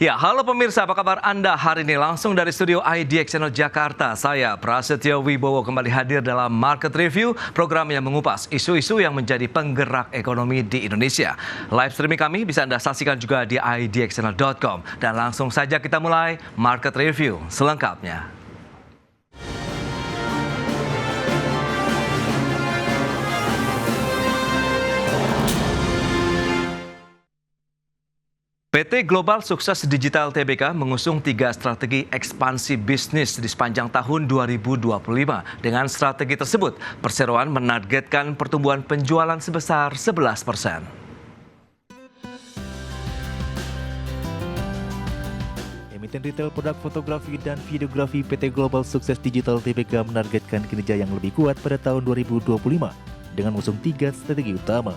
Ya, halo pemirsa, apa kabar Anda hari ini? Langsung dari studio IDX Channel Jakarta, saya Prasetyo Wibowo kembali hadir dalam Market Review, program yang mengupas isu-isu yang menjadi penggerak ekonomi di Indonesia. Live streaming kami bisa Anda saksikan juga di idxchannel.com. Dan langsung saja kita mulai Market Review selengkapnya. PT Global Sukses Digital Tbk mengusung 3 strategi ekspansi bisnis di sepanjang tahun 2025. Dengan strategi tersebut, perseroan menargetkan pertumbuhan penjualan sebesar 11%. Emiten retail produk fotografi dan videografi PT Global Sukses Digital Tbk menargetkan kinerja yang lebih kuat pada tahun 2025 dengan mengusung 3 strategi utama.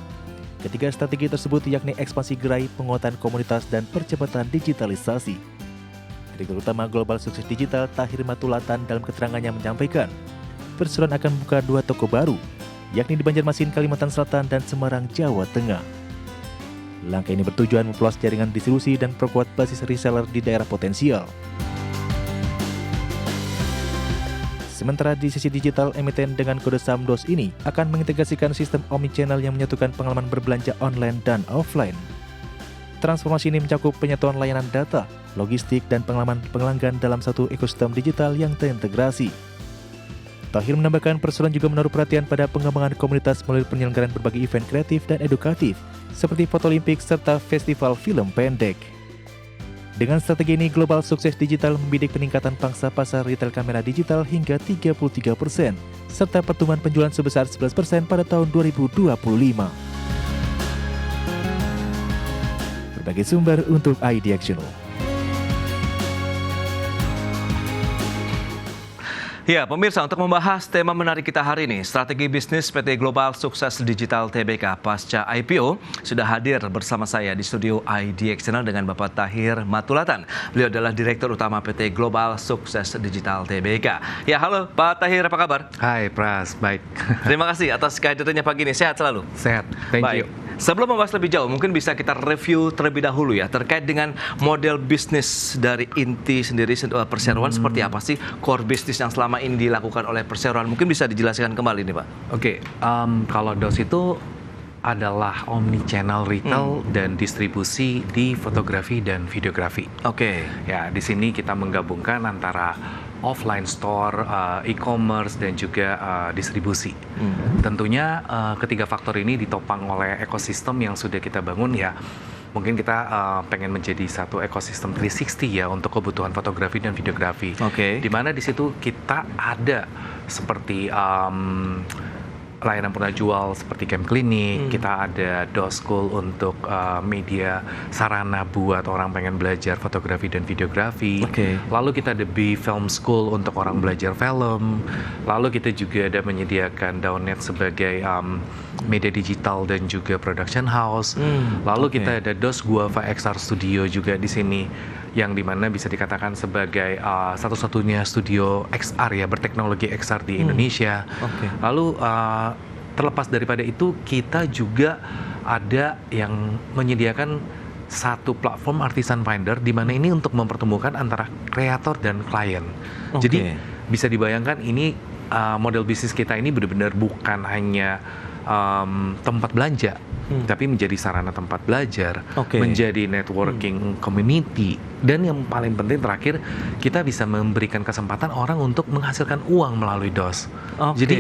Ketiga strategi tersebut yakni ekspansi gerai, penguatan komunitas, dan percepatan digitalisasi. Direktur Utama Global Sukses Digital Tahir Matulatan dalam keterangannya menyampaikan, perseroan akan membuka 2 toko baru, yakni di Banjarmasin, Kalimantan Selatan, dan Semarang, Jawa Tengah. Langkah ini bertujuan memperluas jaringan distribusi dan perkuat basis reseller di daerah potensial. Sementara di sisi digital, emiten dengan kode SAMDOS ini akan mengintegrasikan sistem omnichannel yang menyatukan pengalaman berbelanja online dan offline. Transformasi ini mencakup penyatuan layanan data, logistik, dan pengalaman pelanggan dalam satu ekosistem digital yang terintegrasi. Tahir menambahkan perseroan juga menaruh perhatian pada pengembangan komunitas melalui penyelenggaraan berbagai event kreatif dan edukatif, seperti Foto Olimpik serta festival film pendek. Dengan strategi ini, Global Sukses Digital membidik peningkatan pangsa pasar retail kamera digital hingga 33%, serta pertumbuhan penjualan sebesar 11% pada tahun 2025. Berbagai sumber untuk IDX Channel. Ya, pemirsa, untuk membahas tema menarik kita hari ini, strategi bisnis PT Global Sukses Digital Tbk pasca IPO, sudah hadir bersama saya di studio IDX Channel dengan Bapak Tahir Matulatan. Beliau adalah Direktur Utama PT Global Sukses Digital Tbk. Ya, halo Pak Tahir, apa kabar? Hai Pras, baik. Terima kasih atas kehadirannya pagi ini. Sehat selalu? Sehat, thank you. Sebelum membahas lebih jauh, mungkin bisa kita review terlebih dahulu ya, terkait dengan model bisnis dari inti sendiri perseroan, seperti apa sih core bisnis yang selama ini dilakukan oleh perseroan. Mungkin bisa dijelaskan kembali nih Pak. Oke, kalau DOS itu adalah omnichannel retail dan distribusi di fotografi dan videografi. Oke. Ya, di sini kita menggabungkan antara offline store, e-commerce, dan juga distribusi. Tentunya ketiga faktor ini ditopang oleh ekosistem yang sudah kita bangun ya. Mungkin kita pengen menjadi satu ekosistem 360 ya untuk kebutuhan fotografi dan videografi. Oke. Di mana di situ kita ada seperti layanan jual seperti camp klinik, kita ada DOS School untuk media sarana buat orang pengen belajar fotografi dan videografi. Lalu kita ada B Film School untuk orang belajar film. Lalu kita juga ada menyediakan Downnet sebagai media digital dan juga production house. Lalu kita ada DOS Guava XR Studio juga di sini, yang dimana bisa dikatakan sebagai satu-satunya studio XR ya, berteknologi XR di Indonesia. Lalu terlepas daripada itu, kita juga ada yang menyediakan satu platform Artisan Finder, di mana ini untuk mempertemukan antara kreator dan klien. Jadi bisa dibayangkan ini model bisnis kita ini benar-benar bukan hanya tempat belanja, tapi menjadi sarana tempat belajar, menjadi networking community, dan yang paling penting terakhir, kita bisa memberikan kesempatan orang untuk menghasilkan uang melalui DOS. Jadi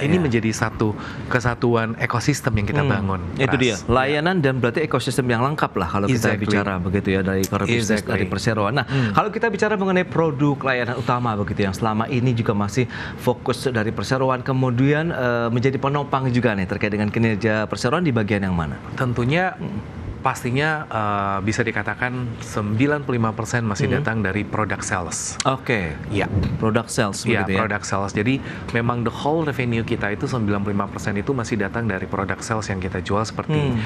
ini menjadi satu kesatuan ekosistem yang kita bangun. Itu dia, layanan dan berarti ekosistem yang lengkap lah kalau kita bicara begitu ya, dari core business dari perseroan. Nah, kalau kita bicara mengenai produk layanan utama begitu yang selama ini juga masih fokus dari perseroan, kemudian menjadi penopang juga nih terkait dengan kinerja perseroan di bagian yang mana? Tentunya pastinya bisa dikatakan 95% masih datang dari product sales. Ya, product sales begitu ya. Product sales. Jadi memang the whole revenue kita itu 95% itu masih datang dari product sales yang kita jual seperti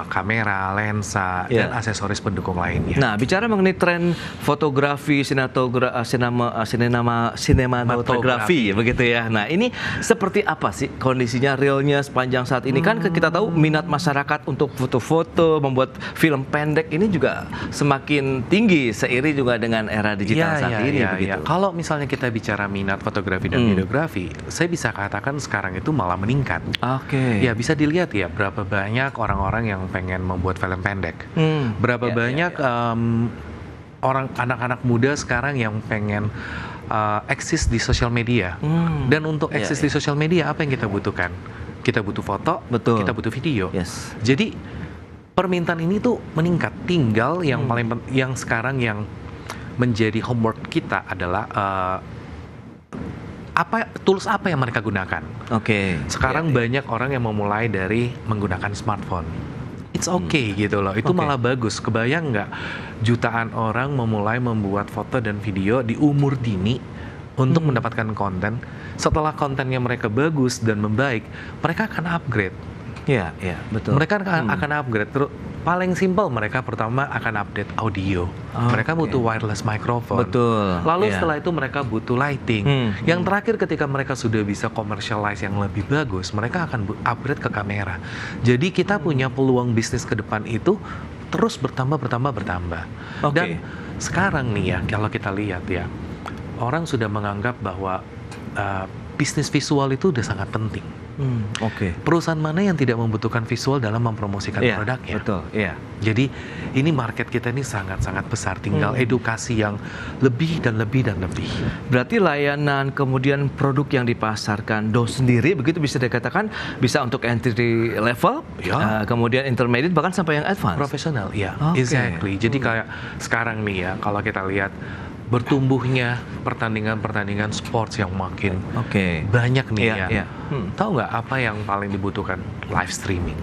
kamera, lensa, dan aksesoris pendukung lainnya. Nah, bicara mengenai tren fotografi, sinematografi begitu ya. Nah, ini seperti apa sih kondisinya realnya sepanjang saat ini? Kan kita tahu minat masyarakat untuk foto-foto foto, membuat film pendek ini juga semakin tinggi seiring juga dengan era digital saat ini begitu. Kalau misalnya kita bicara minat fotografi dan videografi, saya bisa katakan sekarang itu malah meningkat. Ya bisa dilihat ya berapa banyak orang-orang yang pengen membuat film pendek. Berapa banyak orang anak-anak muda sekarang yang pengen eksis di sosial media. Dan untuk eksis di sosial media apa yang kita butuhkan? Kita butuh foto, kita butuh video. Jadi permintaan ini tuh meningkat. Tinggal yang yang sekarang yang menjadi homework kita adalah tools apa yang mereka gunakan. Sekarang banyak orang yang memulai dari menggunakan smartphone. It's okay gitu loh. Itu malah bagus. Kebayang nggak jutaan orang memulai membuat foto dan video di umur dini untuk mendapatkan konten. Setelah kontennya mereka bagus dan membaik, mereka akan upgrade. Betul. Mereka akan upgrade. Terus paling simpel mereka pertama akan update audio. Mereka butuh wireless microphone. Lalu setelah itu mereka butuh lighting. Yang terakhir ketika mereka sudah bisa commercialize yang lebih bagus, mereka akan upgrade ke kamera. Jadi kita punya peluang bisnis ke depan itu terus bertambah. Dan sekarang nih ya, kalau kita lihat ya, orang sudah menganggap bahwa bisnis visual itu udah sangat penting. Perusahaan mana yang tidak membutuhkan visual dalam mempromosikan produknya? Jadi ini market kita ini sangat-sangat besar. Tinggal edukasi yang lebih dan lebih. Berarti layanan kemudian produk yang dipasarkan DOS sendiri begitu bisa dikatakan bisa untuk entry level, kemudian intermediate bahkan sampai yang advance. Profesional, exactly. Jadi kayak sekarang nih ya, kalau kita lihat bertumbuhnya pertandingan sports yang makin banyak nih Tahu nggak apa yang paling dibutuhkan? Live streaming.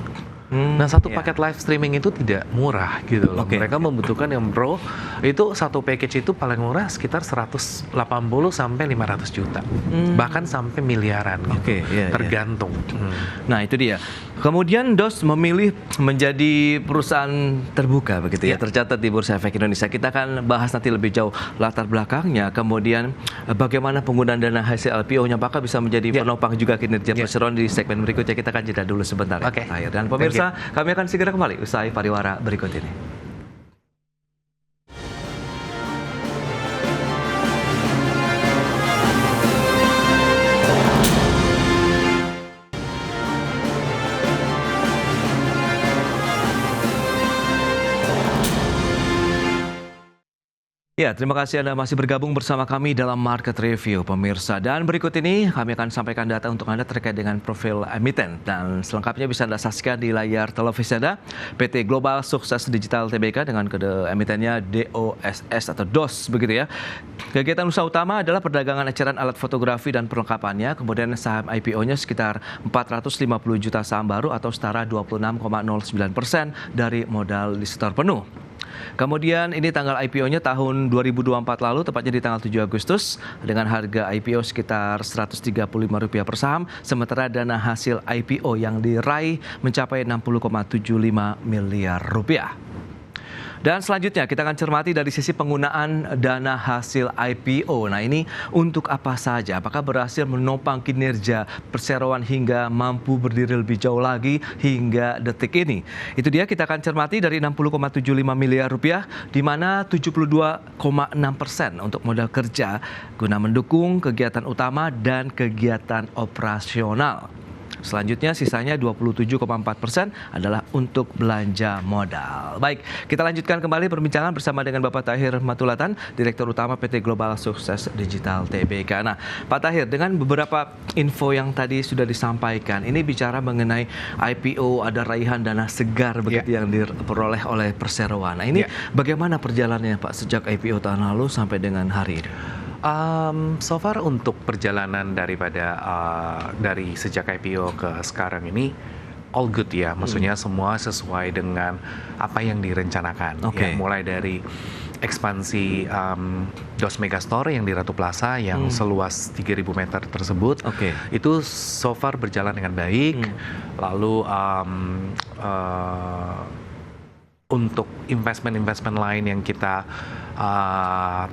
Nah satu paket live streaming itu tidak murah gitu loh. Mereka membutuhkan yang pro, itu satu package itu paling murah sekitar 180 sampai 500 juta. Bahkan sampai miliaran gitu. Tergantung. Nah itu dia. Kemudian DOS memilih menjadi perusahaan terbuka begitu ya, tercatat di Bursa Efek Indonesia. Kita akan bahas nanti lebih jauh latar belakangnya, kemudian bagaimana penggunaan dana hasil LPO-nya, apakah bisa menjadi penopang juga kinerja perseroan di segmen berikutnya. Kita akan jeda dulu sebentar. Dan pemirsa, kami akan segera kembali usai pariwara berikut ini. Ya, terima kasih Anda masih bergabung bersama kami dalam Market Review, pemirsa. Dan berikut ini kami akan sampaikan data untuk Anda terkait dengan profil emiten. Dan selengkapnya bisa Anda saksikan di layar televisi Anda. PT Global Sukses Digital Tbk dengan kode emitennya DOSS atau DOS begitu ya. Kegiatan usaha utama adalah perdagangan eceran alat fotografi dan perlengkapannya. Kemudian saham IPO-nya sekitar 450 juta saham baru atau setara 26,09% dari modal di setor penuh. Kemudian ini tanggal IPO-nya tahun 2024 lalu, tepatnya di tanggal 7 Agustus, dengan harga IPO sekitar Rp135 per saham, sementara dana hasil IPO yang diraih mencapai 60,75 miliar rupiah. Dan selanjutnya kita akan cermati dari sisi penggunaan dana hasil IPO. Nah ini untuk apa saja? Apakah berhasil menopang kinerja perseroan hingga mampu berdiri lebih jauh lagi hingga detik ini? Itu dia, kita akan cermati dari 60,75 miliar rupiah, di mana 72,6% untuk modal kerja guna mendukung kegiatan utama dan kegiatan operasional. Selanjutnya sisanya 27,4% adalah untuk belanja modal. Baik, kita lanjutkan kembali perbincangan bersama dengan Bapak Tahir Matulatan, Direktur Utama PT Global Sukses Digital Tbk. Nah, Pak Tahir, dengan beberapa info yang tadi sudah disampaikan, ini bicara mengenai IPO, ada raihan dana segar begitu yang diperoleh oleh perseroan. Nah, ini bagaimana perjalanannya Pak sejak IPO tahun lalu sampai dengan hari ini? So far untuk perjalanan daripada dari sejak IPO ke sekarang ini all good ya, maksudnya semua sesuai dengan apa yang direncanakan. Ya, mulai dari ekspansi DOS Megastore yang di Ratu Plaza yang seluas 3.000 meter tersebut, itu so far berjalan dengan baik. Lalu untuk investment lain yang kita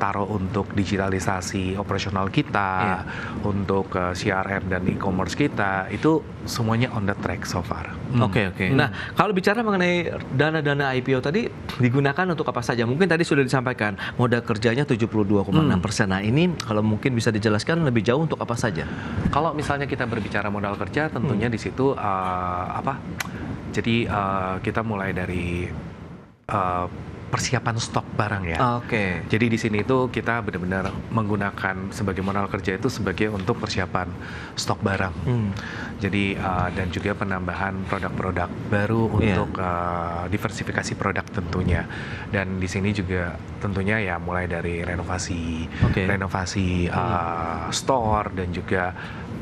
taruh untuk digitalisasi operasional kita, untuk CRM dan e-commerce kita, itu semuanya on the track so far. Oke. Nah, kalau bicara mengenai dana-dana IPO tadi digunakan untuk apa saja? Mungkin tadi sudah disampaikan modal kerjanya 72,6%. Nah, ini kalau mungkin bisa dijelaskan lebih jauh untuk apa saja? Kalau misalnya kita berbicara modal kerja, tentunya di situ Jadi kita mulai dari persiapan stok barang ya. Oke. Jadi di sini itu kita benar-benar menggunakan sebagai modal kerja itu sebagai untuk persiapan stok barang. Jadi dan juga penambahan produk-produk baru untuk diversifikasi produk tentunya. Dan di sini juga tentunya ya mulai dari renovasi store dan juga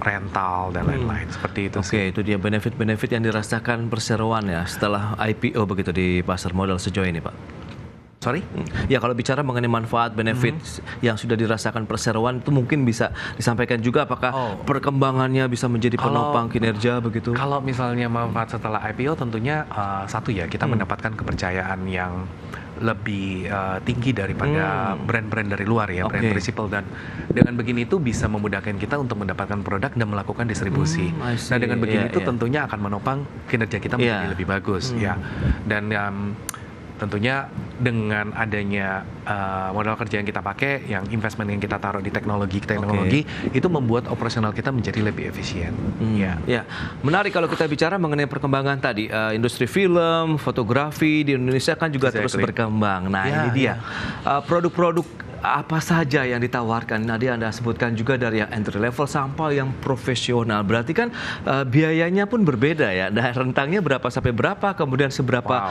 rental dan lain-lain seperti itu. Oke, itu dia benefit-benefit yang dirasakan perseroan ya setelah IPO begitu di pasar modal sejauh ini, Pak. Sorry? Ya, kalau bicara mengenai manfaat benefit yang sudah dirasakan perseroan itu mungkin bisa disampaikan juga apakah perkembangannya bisa menjadi penopang kinerja begitu? Kalau misalnya manfaat setelah IPO tentunya satu ya kita mendapatkan kepercayaan yang lebih tinggi daripada brand-brand dari luar ya, brand principal, dan dengan begini itu bisa memudahkan kita untuk mendapatkan produk dan melakukan distribusi. Nah, dengan begini itu tentunya akan menopang kinerja kita menjadi lebih bagus ya. Dan tentunya dengan adanya modal kerja yang kita pakai, yang investment yang kita taruh di teknologi itu membuat operasional kita menjadi lebih efisien. Ya, menarik kalau kita bicara mengenai perkembangan tadi, industri film, fotografi di Indonesia kan juga terus berkembang. Nah, ini dia produk-produk apa saja yang ditawarkan. Tadi Anda sebutkan juga dari yang entry level sampai yang profesional. Berarti kan biayanya pun berbeda ya. Dan rentangnya berapa sampai berapa, kemudian seberapa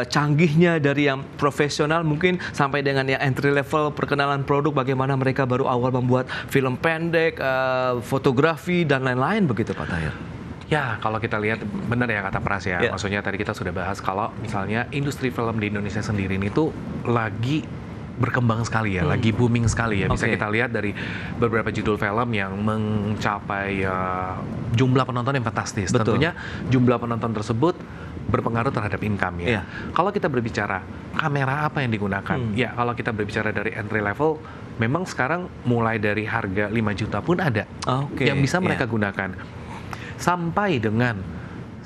canggihnya dari yang profesional mungkin sampai dengan yang entry level perkenalan produk, bagaimana mereka baru awal membuat film pendek, fotografi dan lain-lain begitu Pak Tahir. Ya, kalau kita lihat benar ya kata Pras ya. Maksudnya tadi kita sudah bahas kalau misalnya industri film di Indonesia sendiri ini tuh lagi berkembang sekali ya, lagi booming sekali ya. Bisa kita lihat dari beberapa judul film yang mencapai jumlah penonton yang fantastis. Tentunya jumlah penonton tersebut berpengaruh terhadap income ya. Kalau kita berbicara kamera apa yang digunakan, ya kalau kita berbicara dari entry level, memang sekarang mulai dari harga 5 juta pun ada yang bisa mereka gunakan. Sampai dengan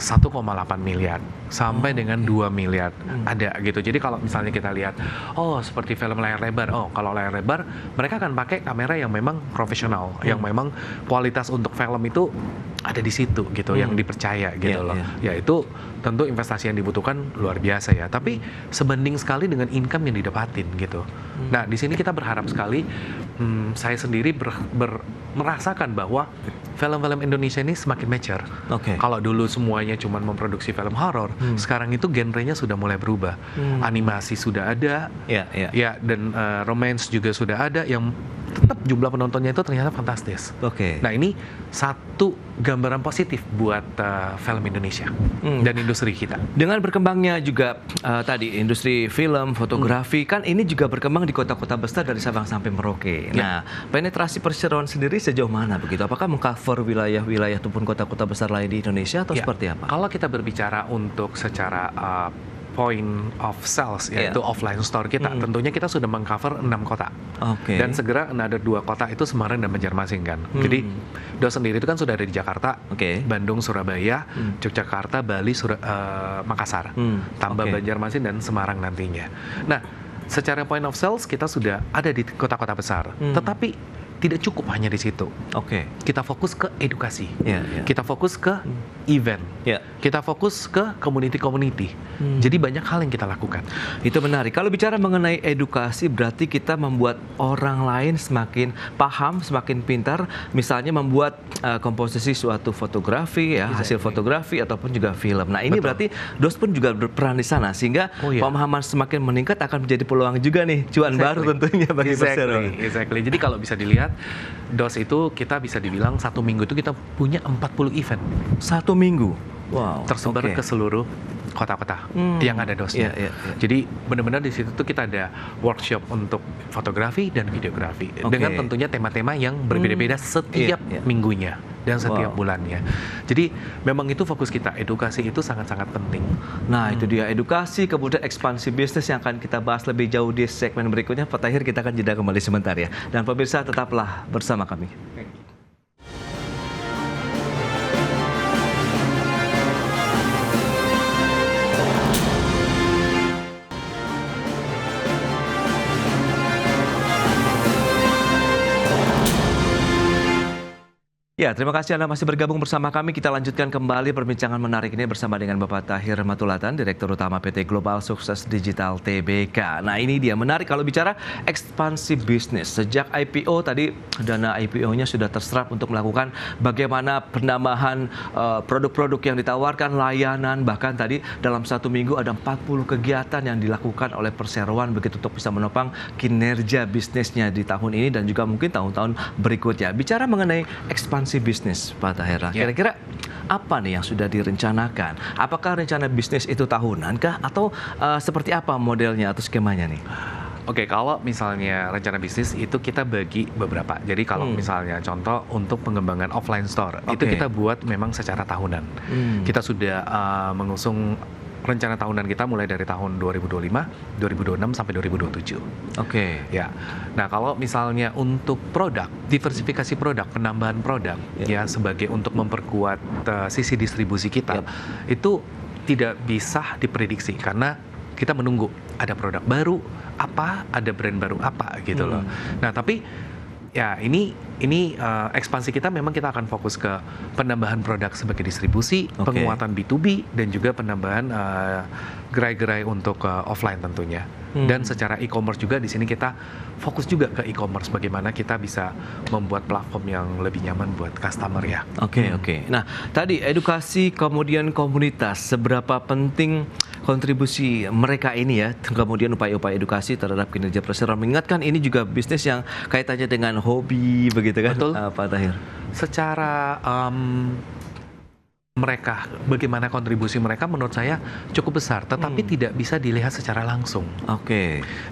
1,8 miliar sampai dengan 2 miliar ada gitu. Jadi kalau misalnya kita lihat seperti film layar lebar, kalau layar lebar mereka akan pakai kamera yang memang profesional, yang memang kualitas untuk film itu ada di situ gitu, yang dipercaya gitu loh. Ya itu tentu investasi yang dibutuhkan luar biasa ya, tapi sebanding sekali dengan income yang didapatin gitu. Nah, di sini kita berharap sekali, saya sendiri merasakan bahwa film-film Indonesia ini semakin mature. Kalau dulu semuanya cuma memproduksi film horor, sekarang itu genrenya sudah mulai berubah. Animasi sudah ada, dan romance juga sudah ada, yang tetap jumlah penontonnya itu ternyata fantastis. Nah, ini satu gambaran positif buat film Indonesia dan industri kita. Dengan berkembangnya juga tadi industri film, fotografi, kan ini juga berkembang di kota-kota besar dari Sabang sampai Merauke. Nah, penetrasi perseroan sendiri sejauh mana begitu? Apakah mengcover wilayah-wilayah ataupun kota-kota besar lain di Indonesia atau seperti apa? Kalau kita berbicara untuk secara point of sales, yaitu offline store kita, tentunya kita sudah mengcover 6 kota. Dan segera ada 2 kota itu Semarang dan Banjarmasin kan. Jadi DOS sendiri itu kan sudah ada di Jakarta, Bandung, Surabaya, Yogyakarta, Bali, Makassar, tambah Banjarmasin dan Semarang nantinya. Nah, secara point of sales kita sudah ada di kota-kota besar, tetapi tidak cukup hanya di situ. Kita fokus ke edukasi, kita fokus ke event, kita fokus ke community. Jadi banyak hal yang kita lakukan. Itu menarik. Kalau bicara mengenai edukasi, berarti kita membuat orang lain semakin paham, semakin pintar. Misalnya membuat komposisi suatu fotografi, hasil fotografi ataupun juga film. Nah, ini berarti DOS pun juga berperan di sana, sehingga pemahaman semakin meningkat akan menjadi peluang juga nih, cuan baru tentunya bagi perseroan. Jadi kalau bisa dilihat, DOS itu kita bisa dibilang 1 minggu itu kita punya 40 event. 1 minggu? Wow. Tersebar ke seluruh kota-kota yang ada DOS-nya. Jadi benar-benar di situ tuh kita ada workshop untuk fotografi dan videografi dengan tentunya tema-tema yang berbeda-beda setiap minggunya. dan setiap bulannya. Jadi memang itu fokus kita, edukasi itu sangat-sangat penting. Nah itu dia edukasi, kemudian ekspansi bisnis yang akan kita bahas lebih jauh di segmen berikutnya. Pak Tahir, kita akan jeda kembali sebentar ya. Dan pemirsa tetaplah bersama kami. Ya, terima kasih Anda masih bergabung bersama kami. Kita lanjutkan kembali perbincangan menarik ini bersama dengan Bapak Tahir Matulatan, Direktur Utama PT Global Sukses Digital Tbk. Nah, ini dia menarik kalau bicara ekspansi bisnis. Sejak IPO tadi, dana IPO-nya sudah terserap untuk melakukan bagaimana penambahan produk-produk yang ditawarkan, layanan, bahkan tadi dalam 1 minggu ada 40 kegiatan yang dilakukan oleh perseroan begitu untuk bisa menopang kinerja bisnisnya di tahun ini dan juga mungkin tahun-tahun berikutnya. Bicara mengenai ekspansi bisnis, Pak Tahir, kira-kira apa nih yang sudah direncanakan? Apakah rencana bisnis itu tahunan kah atau seperti apa modelnya atau skemanya nih? Oke, kalau misalnya rencana bisnis itu kita bagi beberapa. Jadi kalau misalnya contoh untuk pengembangan offline store, itu kita buat memang secara tahunan. Kita sudah mengusung rencana tahunan kita mulai dari tahun 2025, 2026 sampai 2027. Ya. Nah, kalau misalnya untuk produk, diversifikasi produk, penambahan produk ya sebagai untuk memperkuat sisi distribusi kita, itu tidak bisa diprediksi karena kita menunggu ada produk baru apa, ada brand baru apa gitu loh. Nah, tapi ya ini ekspansi kita memang kita akan fokus ke penambahan produk sebagai distribusi, penguatan B2B dan juga penambahan gerai-gerai untuk offline tentunya. Dan secara e-commerce juga di sini kita fokus juga ke e-commerce, bagaimana kita bisa membuat platform yang lebih nyaman buat customer ya. Oke. Nah, tadi edukasi kemudian komunitas, seberapa penting kontribusi mereka ini ya, kemudian upaya-upaya edukasi terhadap kinerja perseroan, mengingatkan ini juga bisnis yang kaitannya dengan hobi begitu kan. Betul. Pak Tahir. Secara mereka, bagaimana kontribusi mereka menurut saya cukup besar, tetapi tidak bisa dilihat secara langsung.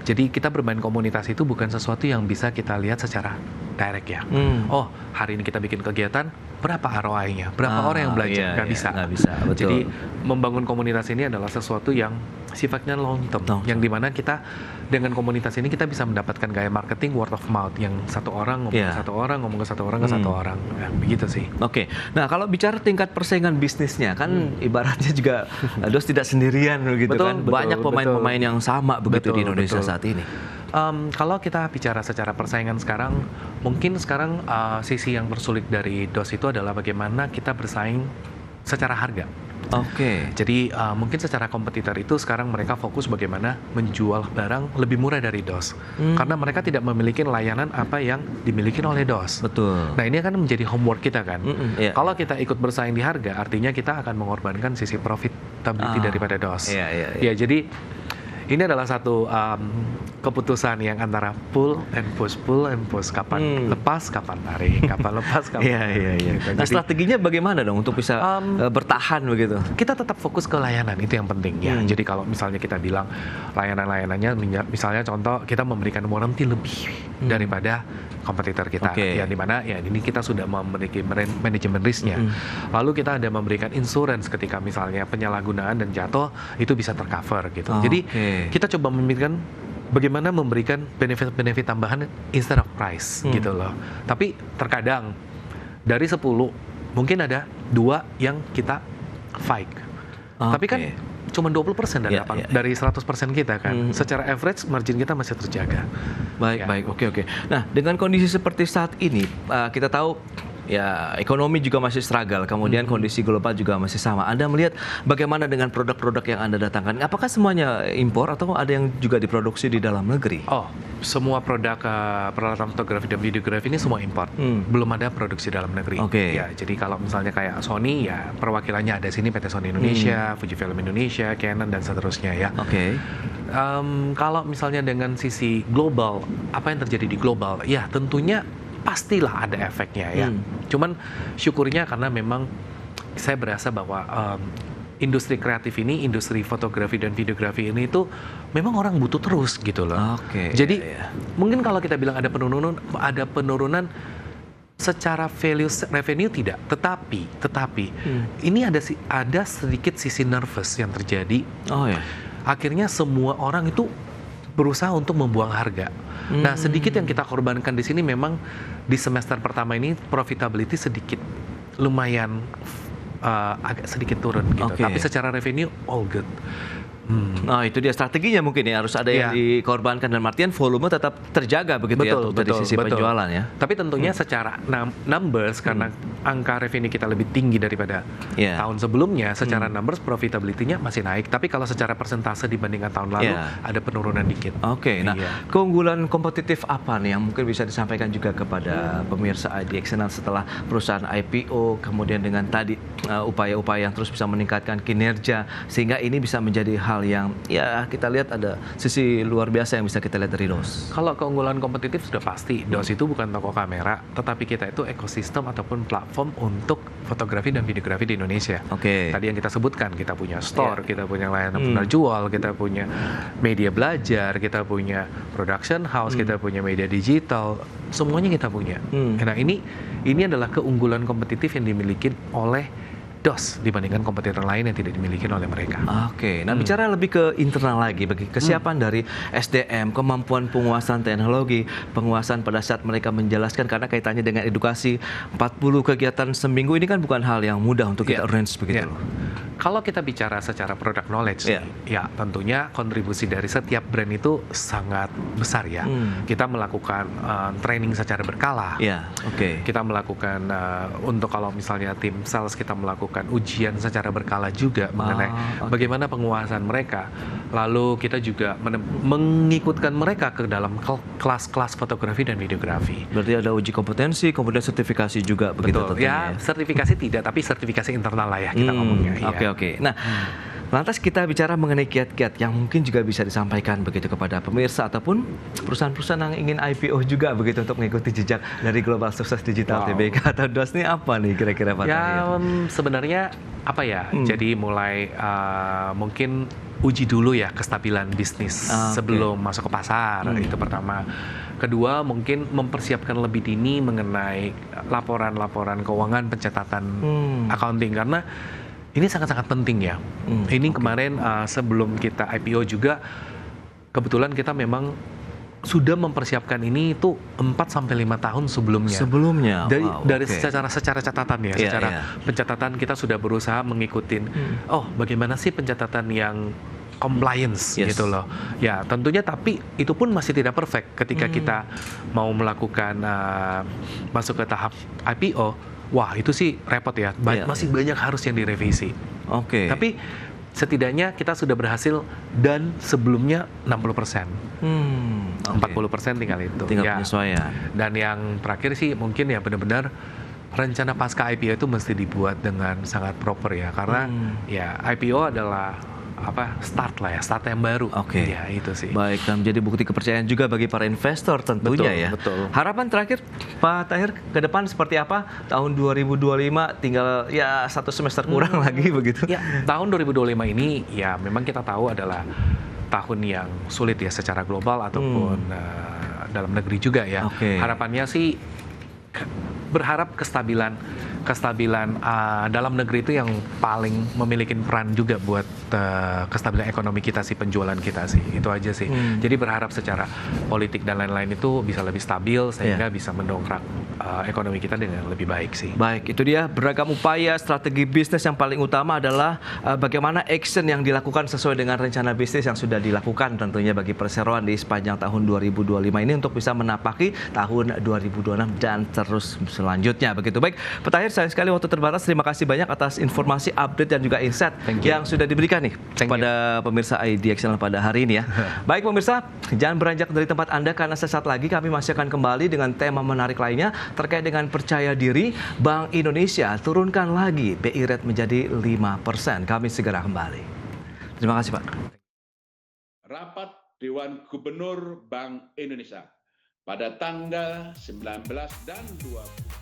Jadi kita bermain komunitas itu bukan sesuatu yang bisa kita lihat secara direct ya. Oh, hari ini kita bikin kegiatan, berapa ROI-nya, berapa orang yang belajar, nggak bisa. Betul. Jadi membangun komunitas ini adalah sesuatu yang sifatnya long term, yang dimana kita dengan komunitas ini kita bisa mendapatkan gaya marketing word of mouth, yang satu orang ngomong ke satu orang, ngomong ke satu orang, ke satu orang, ya, begitu sih. Nah kalau bicara tingkat persaingan bisnisnya kan ibaratnya juga DOS tidak sendirian begitu kan, banyak pemain-pemain yang sama begitu di Indonesia saat ini. Kalau kita bicara secara persaingan sekarang, mungkin sekarang sisi yang tersulit dari DOS itu adalah bagaimana kita bersaing secara harga. Jadi mungkin secara kompetitor itu sekarang mereka fokus bagaimana menjual barang lebih murah dari DOS. Karena mereka tidak memiliki layanan apa yang dimiliki oleh DOS. Nah, ini akan menjadi homework kita kan. Kalau kita ikut bersaing di harga, artinya kita akan mengorbankan sisi profitability daripada DOS. Ya, jadi ini adalah satu keputusan yang antara pull and push, kapan lepas, kapan tarik, kapan lepas, kapan tarik. Nah, strateginya bagaimana dong untuk bisa bertahan begitu? Kita tetap fokus ke layanan, itu yang penting ya. Jadi kalau misalnya kita bilang layanan-layanannya, misalnya contoh kita memberikan warranty lebih daripada kompetitor kita, ya dimana ya ini kita sudah memiliki manajemen risknya. Lalu kita ada memberikan insurance ketika misalnya penyalahgunaan dan jatuh itu bisa tercover gitu. Jadi kita coba memberikan bagaimana memberikan benefit tambahan instead of price gitu loh. Tapi terkadang dari 10 mungkin ada 2 yang kita fake. Tapi kan cuma 20% dari 100% kita kan. Secara average margin kita masih terjaga. Baik. Oke. Nah, dengan kondisi seperti saat ini, kita tahu ya ekonomi juga masih struggle, kemudian kondisi global juga masih sama. Anda melihat bagaimana dengan produk-produk yang Anda datangkan? Apakah semuanya impor atau ada yang juga diproduksi di dalam negeri? Semua produk peralatan fotografi dan videografi ini semua impor. Belum ada produksi dalam negeri. Ya, jadi kalau misalnya kayak Sony ya perwakilannya ada sini, PT Sony Indonesia, Fujifilm Indonesia, Canon dan seterusnya ya. Kalau misalnya dengan sisi global, apa yang terjadi di global? Ya, tentunya pastilah ada efeknya ya. Cuman syukurnya karena memang saya berasa bahwa industri kreatif ini, industri fotografi dan videografi ini itu memang orang butuh terus gitu loh. Jadi mungkin kalau kita bilang ada penurunan Secara value revenue tidak, tetapi ini ada sedikit sisi nervous yang terjadi. Oh ya. Akhirnya semua orang itu berusaha untuk membuang harga. Nah, sedikit yang kita korbankan di sini memang di semester pertama ini profitability sedikit lumayan agak sedikit turun gitu. Oke. Tapi secara revenue all good. Nah, itu dia strateginya mungkin ya, harus ada yang Iya. dikorbankan dan artian volume tetap terjaga begitu ya untuk dari sisi penjualan ya. Tapi tentunya secara numbers karena angka revenue kita lebih tinggi daripada Iya. tahun sebelumnya, secara numbers profitability-nya masih naik. Tapi kalau secara persentase dibandingkan tahun lalu Iya. ada penurunan dikit. Oke, nah Iya. keunggulan kompetitif apa nih yang mungkin bisa disampaikan juga kepada pemirsa IDX Channel setelah perusahaan IPO, kemudian dengan tadi upaya-upaya yang terus bisa meningkatkan kinerja sehingga ini bisa menjadi hal yang ya kita lihat ada sisi luar biasa yang bisa kita lihat dari DOS. Kalau keunggulan kompetitif sudah pasti, DOS itu bukan toko kamera, tetapi kita itu ekosistem ataupun platform untuk fotografi dan videografi di Indonesia. Oke. Tadi yang kita sebutkan, kita punya store, kita punya layanan penerjual, kita punya media belajar, kita punya production house, kita punya media digital, semuanya kita punya. Nah, ini adalah keunggulan kompetitif yang dimiliki oleh DOS dibandingkan kompetitor lain yang tidak dimiliki oleh mereka. Oke, nah bicara lebih ke internal lagi, bagi kesiapan dari SDM, kemampuan penguasaan teknologi, penguasaan pada saat mereka menjelaskan, karena kaitannya dengan edukasi 40 kegiatan seminggu ini kan bukan hal yang mudah untuk kita arrange begitu loh. Kalau kita bicara secara product knowledge, Iya. ya tentunya kontribusi dari setiap brand itu sangat besar ya. Kita melakukan training secara berkala. Ya, oke. Kita melakukan untuk kalau misalnya tim sales kita melakukan ujian secara berkala juga mengenai bagaimana penguasaan mereka. Lalu kita juga mengikutkan mereka ke dalam kelas-kelas fotografi dan videografi. Berarti ada uji kompetensi, kemudian sertifikasi juga begitu Betul. tentunya Ya, sertifikasi tidak, tapi sertifikasi internal lah ya kita ngomongnya. Oke. Nah, lantas kita bicara mengenai kiat-kiat yang mungkin juga bisa disampaikan begitu kepada pemirsa ataupun perusahaan-perusahaan yang ingin IPO juga begitu untuk mengikuti jejak dari Global Sukses Digital TBK atau DOS ini apa nih kira-kira Pak Tahir? Sebenarnya apa ya? Jadi mulai mungkin uji dulu ya kestabilan bisnis sebelum masuk ke pasar, itu pertama. Kedua, mungkin mempersiapkan lebih dini mengenai laporan-laporan keuangan, pencatatan accounting, karena ini sangat-sangat penting ya. Ini kemarin sebelum kita IPO juga, kebetulan kita memang sudah mempersiapkan ini itu 4-5 tahun sebelumnya. Dari secara catatan ya, secara pencatatan kita sudah berusaha mengikutin. Oh, bagaimana sih pencatatan yang compliance gitu loh. Ya, tentunya tapi itu pun masih tidak perfect ketika kita mau melakukan masuk ke tahap IPO. Wah, itu sih repot ya. Masih banyak harus yang direvisi. Oke. Tapi setidaknya kita sudah berhasil dan sebelumnya 60%. 40% tinggal itu. Tinggal penyesuaian. Dan yang terakhir sih mungkin ya benar-benar rencana pasca IPO itu mesti dibuat dengan sangat proper ya, karena ya IPO adalah start yang baru. Oke. Ya, itu sih. Baik, dan menjadi bukti kepercayaan juga bagi para investor tentunya ya. Betul. Harapan terakhir Pak Tahir ke depan seperti apa? Tahun 2025 tinggal ya 1 semester kurang lagi begitu. Ya, tahun 2025 ini ya memang kita tahu adalah tahun yang sulit ya secara global ataupun dalam negeri juga ya. Harapannya sih berharap kestabilan dalam negeri itu yang paling memiliki peran juga buat kestabilan ekonomi kita sih, penjualan kita sih, itu aja sih. Jadi berharap secara politik dan lain-lain itu bisa lebih stabil sehingga bisa mendongkrak ekonomi kita dengan lebih baik sih. Baik, itu dia beragam upaya strategi bisnis. Yang paling utama adalah bagaimana action yang dilakukan sesuai dengan rencana bisnis yang sudah dilakukan tentunya bagi perseroan di sepanjang tahun 2025 ini untuk bisa menapaki tahun 2026 dan terus selanjutnya begitu. Baik, Pak Tahir, sayang sekali waktu terbatas. Terima kasih banyak atas informasi, update dan juga insight yang sudah diberikan nih kepada pemirsa IDX Channel pada hari ini ya. Baik pemirsa, jangan beranjak dari tempat Anda karena sesaat lagi kami masih akan kembali dengan tema menarik lainnya terkait dengan percaya diri. Bank Indonesia turunkan lagi BI rate menjadi 5%. Kami segera kembali. Terima kasih Pak. Rapat Dewan Gubernur Bank Indonesia pada tanggal 19 dan 20.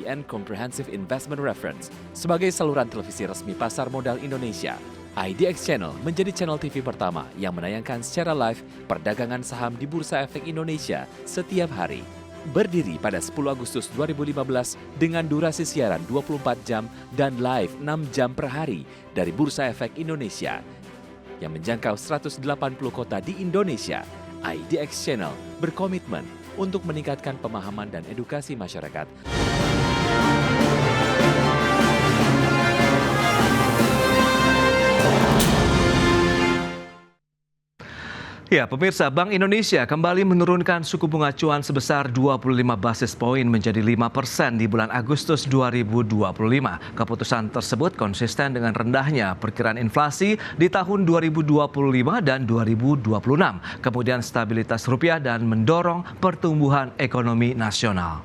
IDN Comprehensive Investment Reference. Sebagai saluran televisi resmi pasar modal Indonesia, IDX Channel menjadi channel TV pertama yang menayangkan secara live perdagangan saham di Bursa Efek Indonesia setiap hari. Berdiri pada 10 Agustus 2015 dengan durasi siaran 24 jam dan live 6 jam per hari dari Bursa Efek Indonesia yang menjangkau 180 kota di Indonesia. IDX Channel berkomitmen untuk meningkatkan pemahaman dan edukasi masyarakat. Ya, pemirsa, Bank Indonesia kembali menurunkan suku bunga acuan sebesar 25 basis poin menjadi 5% di bulan Agustus 2025. Keputusan tersebut konsisten dengan rendahnya perkiraan inflasi di tahun 2025 dan 2026, kemudian stabilitas rupiah dan mendorong pertumbuhan ekonomi nasional.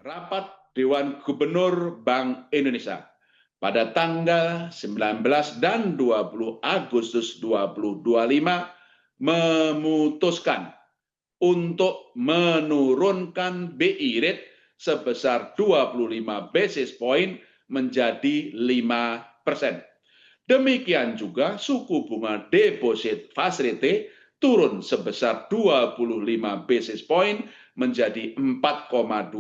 Rapat Dewan Gubernur Bank Indonesia pada tanggal 19 dan 20 Agustus 2025 memutuskan untuk menurunkan BI rate sebesar 25 basis point menjadi 5%. Demikian juga suku bunga deposit facility turun sebesar 25 basis point menjadi 4,25%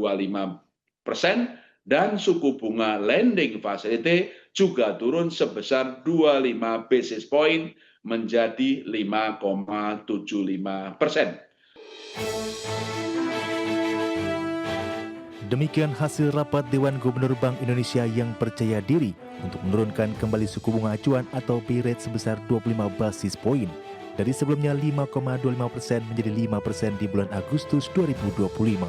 dan suku bunga lending facility juga turun sebesar 25 basis point menjadi 5,75%. Demikian hasil rapat Dewan Gubernur Bank Indonesia yang percaya diri untuk menurunkan kembali suku bunga acuan atau BI rate sebesar 25 basis poin dari sebelumnya 5,25% menjadi 5% di bulan Agustus 2025.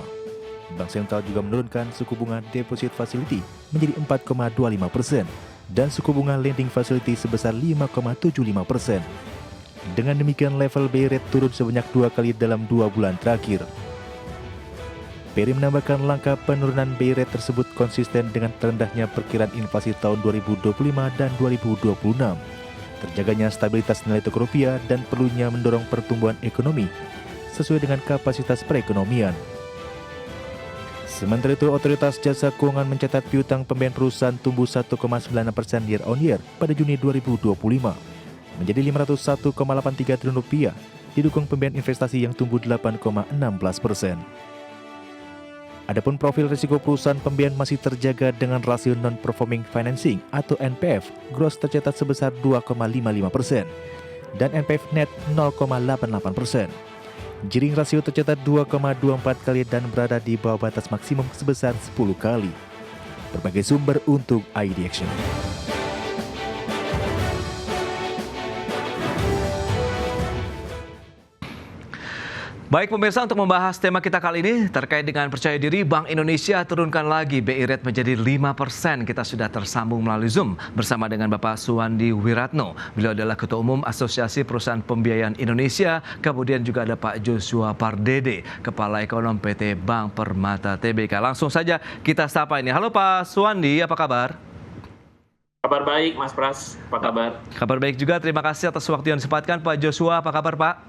Bank Sentral juga menurunkan suku bunga deposit facility menjadi 4,25% dan suku bunga lending facility sebesar 5,75%. Dengan demikian level BI rate turun sebanyak 2 kali dalam 2 bulan terakhir. Peri menambahkan langkah penurunan BI rate tersebut konsisten dengan terendahnya perkiraan inflasi tahun 2025 dan 2026, terjaganya stabilitas nilai tukar rupiah dan perlunya mendorong pertumbuhan ekonomi sesuai dengan kapasitas perekonomian. Sementara itu, Otoritas Jasa Keuangan mencatat piutang pembayaran perusahaan tumbuh 1,9% year on year pada Juni 2025 menjadi Rp501,83 triliun, didukung pembayaran investasi yang tumbuh 8,16%. Adapun profil risiko perusahaan pembiayaan masih terjaga dengan rasio non-performing financing atau NPF gross tercatat sebesar 2,55% dan NPF net 0,88%. Giring rasio tercatat 2,24 kali dan berada di bawah batas maksimum sebesar 10 kali. Berbagai sumber untuk IDX. Baik pemirsa, untuk membahas tema kita kali ini terkait dengan percaya diri, Bank Indonesia turunkan lagi BI rate menjadi 5%. Kita sudah tersambung melalui Zoom bersama dengan Bapak Suwandi Wiratno. Beliau adalah Ketua Umum Asosiasi Perusahaan Pembiayaan Indonesia. Kemudian juga ada Pak Joshua Pardede, Kepala Ekonom PT Bank Permata Tbk. Langsung saja kita sapa ini. Halo Pak Suwandi, apa kabar? Kabar baik Mas Pras, apa kabar? Kabar baik juga, terima kasih atas waktu yang disempatkan. Pak Joshua, apa kabar Pak?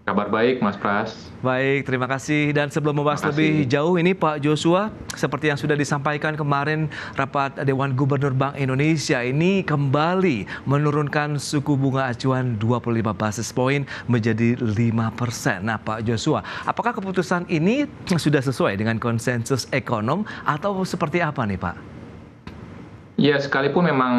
Kabar baik, Mas Pras. Baik, terima kasih. Dan sebelum membahas lebih jauh ini Pak Joshua, seperti yang sudah disampaikan kemarin rapat Dewan Gubernur Bank Indonesia ini kembali menurunkan suku bunga acuan 25 basis poin menjadi 5%. Nah Pak Joshua, apakah keputusan ini sudah sesuai dengan konsensus ekonom atau seperti apa nih Pak? Ya, sekalipun memang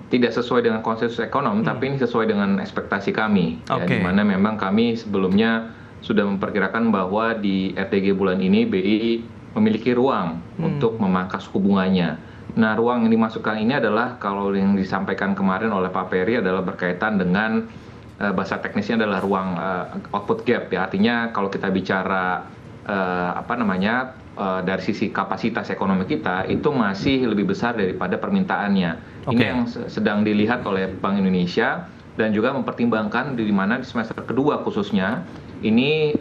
tidak sesuai dengan konsensus ekonom, tapi ini sesuai dengan ekspektasi kami. Ya, di mana memang kami sebelumnya sudah memperkirakan bahwa di RTG bulan ini BI memiliki ruang untuk memangkas suku bunganya. Nah, ruang yang dimasukkan ini adalah kalau yang disampaikan kemarin oleh Pak Peri adalah berkaitan dengan bahasa teknisnya adalah ruang output gap. Ya, artinya kalau kita bicara dari sisi kapasitas ekonomi kita itu masih lebih besar daripada permintaannya. Ini yang sedang dilihat oleh Bank Indonesia dan juga mempertimbangkan di mana di semester kedua khususnya ini